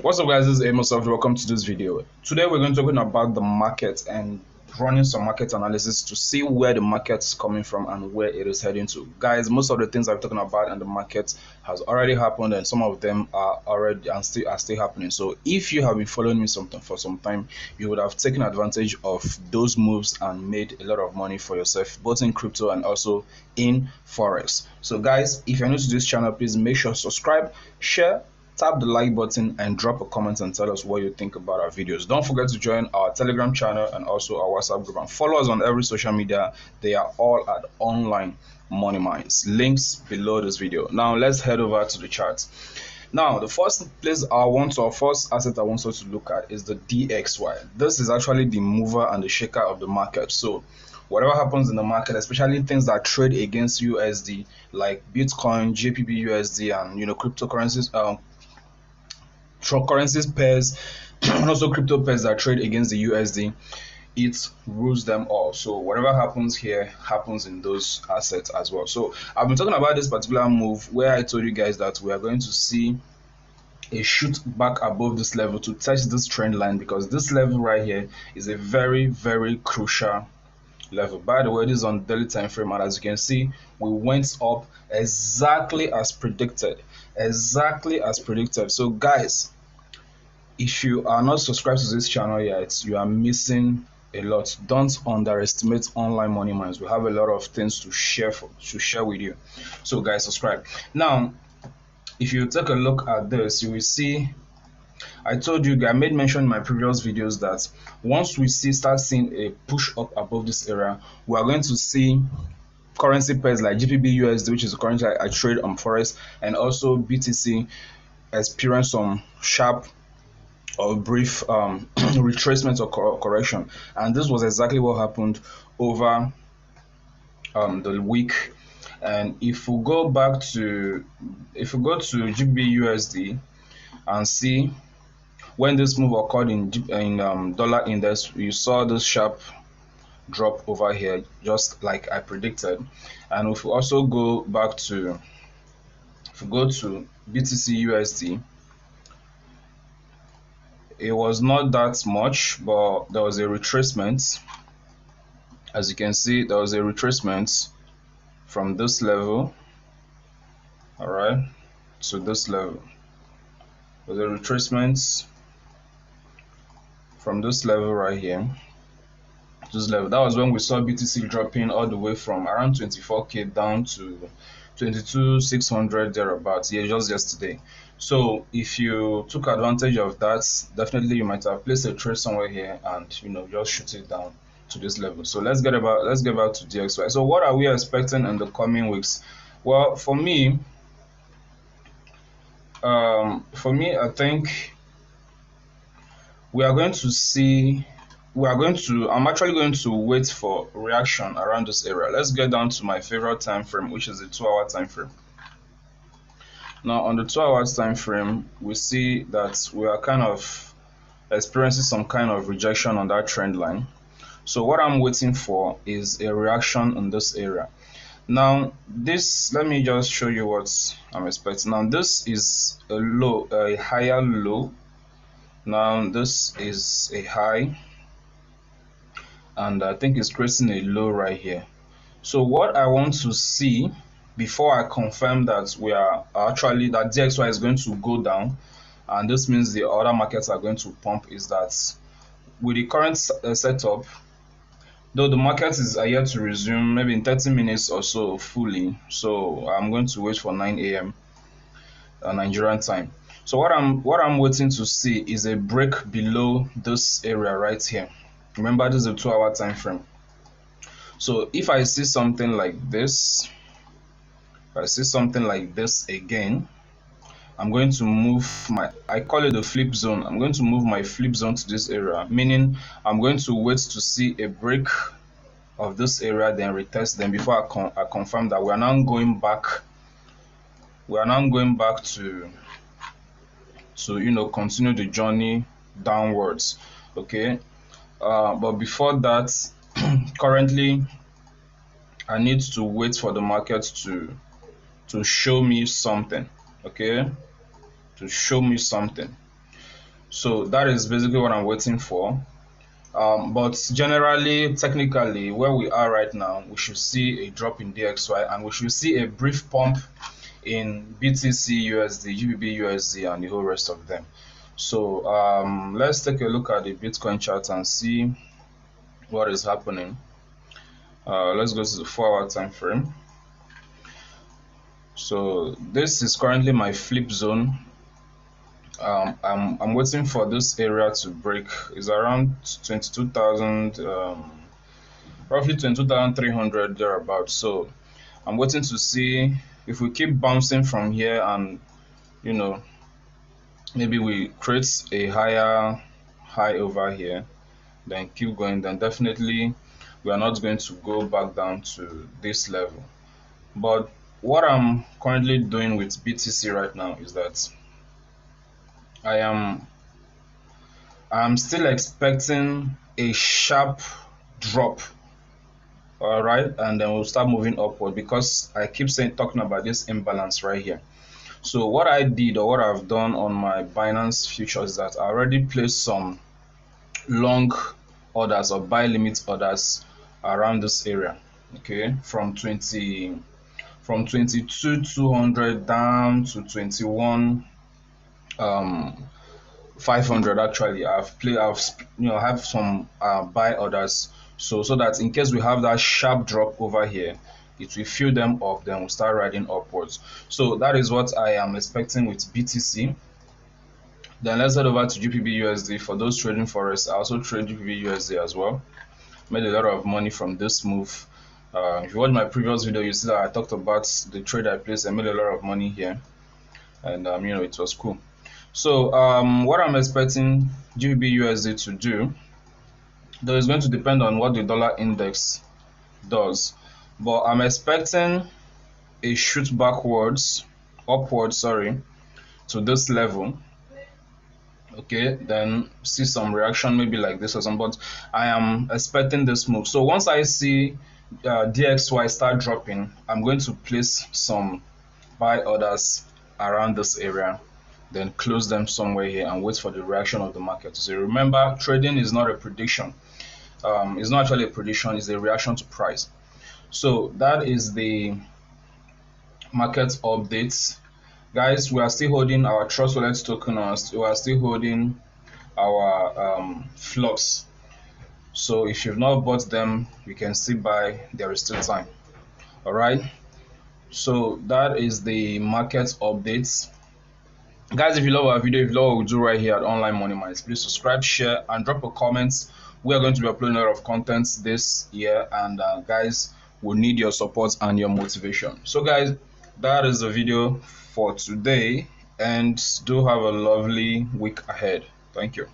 What's up, guys? This is Amos. Welcome to this video. Today we're going to talk about the market and running some market analysis to see where the market is coming from and where it is heading to. Guys, most of the things I'm talking about in the market has already happened, and some of them are already and still happening. So if you have been following me for some time, you would have taken advantage of those moves and made a lot of money for yourself, both in crypto and also in forex. So guys, if you're new to this channel, please make sure to subscribe, share, tap the like button, and drop a comment and tell us what you think about our videos. Don't forget to join our Telegram channel and also our WhatsApp group, and follow us on every social media. They are all at Online Money Minds. Links below this video. Now let's head over to the charts. Now the first asset I want us to look at is the DXY. This is actually the mover and the shaker of the market. So whatever happens in the market, especially things that trade against USD like Bitcoin, gbpusd, and cryptocurrencies, currencies pairs and also crypto pairs that trade against the USD, it rules them all. So whatever happens here happens in those assets as well. So I've been talking about this particular move where I told you guys that we are going to see a shoot back above this level to touch this trend line, because this level right here is a very, very crucial level. By the way, this is on daily time frame, and as you can see, we went up exactly as predicted. So guys, if you are not subscribed to this channel yet, you are missing a lot. Don't underestimate Online Money Minds. We have a lot of things to share with you. So guys, subscribe. Now if you take a look at this, you will see I told you, I made mention in my previous videos that once we start seeing a push up above this area, we are going to see currency pairs like gbpusd, which is the currency I trade on forex, and also BTC experience some sharp or brief retracement or correction. And this was exactly what happened over the week. And if we go to gbpusd and see when this move occurred in dollar index, you saw this sharp drop over here, just like I predicted. And if we also go to BTC USD, it was not that much, but there was a retracement. As you can see, there was a retracement from this level, all right, to this level. There's a retracement from this level right here, this level. That was when we saw BTC dropping all the way from around 24k down to 22,600 thereabouts. Yeah, just yesterday. So if you took advantage of that, definitely you might have placed a trade somewhere here and just shoot it down to this level. So let's get back to DXY. So what are we expecting in the coming weeks? Well, for me, I think I'm actually going to wait for reaction around this area. Let's get down to my favorite time frame, which is the 2-hour time frame. Now on the 2-hour time frame, we see that we are kind of experiencing some kind of rejection on that trend line. So what I'm waiting for is a reaction in this area. Now let me just show you what I'm expecting. Now this is a higher low. Now this is a high, and I think it's creating a low right here. So what I want to see before I confirm that that DXY is going to go down, and this means the other markets are going to pump, is that with the current setup, though the market is yet to resume maybe in 30 minutes or so fully, so I'm going to wait for 9 a.m. Nigerian time. So what I'm waiting to see is a break below this area right here. Remember, this is a 2-hour time frame. So if I see something like this, again, I'm going to move I call it the flip zone. I'm going to move my flip zone to this area, meaning I'm going to wait to see a break of this area, then retest them before I confirm that we are now going back to continue the journey downwards. Okay, but before that, currently I need to wait for the market to show me something. Okay, to show me something. So that is basically what I'm waiting for. But generally, technically, where we are right now, we should see a drop in DXY, and we should see a brief pump in BTC USD, GBP USD, and the whole rest of them. So let's take a look at the Bitcoin chart and see what is happening. Let's go to the 4-hour time frame. So this is currently my flip zone. I'm waiting for this area to break. It's around 22,000, roughly 22,300 thereabouts. So I'm waiting to see if we keep bouncing from here, and maybe we create a higher high over here, then keep going, then definitely we are not going to go back down to this level. But what I'm currently doing with BTC right now is that I'm still expecting a sharp drop, all right, and then we'll start moving upward, because I keep talking about this imbalance right here. So what I did, or what I've done on my Binance futures, is that I already placed some long orders or buy limit orders around this area, okay, from 22,200 down to 21 500. Actually, I've have some buy orders, so that in case we have that sharp drop over here, it will fill them up, then we'll start riding upwards. So that is what I am expecting with BTC. Then let's head over to GBP USD. For those trading forex, I also trade GBP USD as well. Made a lot of money from this move. If you watch my previous video, you see that I talked about the trade I placed. I made a lot of money here, and it was cool. So what I'm expecting GBP USD to do, though, is going to depend on what the dollar index does, but I'm expecting a shoot upwards, to this level. Okay, then see some reaction, maybe like this or something, but I am expecting this move. So once I see DXY start dropping, I'm going to place some buy orders around this area, then close them somewhere here and wait for the reaction of the market. So remember, trading is not a prediction. It's not actually a prediction, it's a reaction to price. So that is the market updates. Guys, we are still holding our Trust Wallet token, we are still holding our flux. So if you've not bought them, you can still buy, there is still time. All right, so that is the market updates. Guys, if you love our video, if you love what we do right here at Online Money Minds, please subscribe, share, and drop a comment. We are going to be uploading a lot of content this year, and guys, we need your support and your motivation. So guys, that is the video for today, and do have a lovely week ahead. Thank you.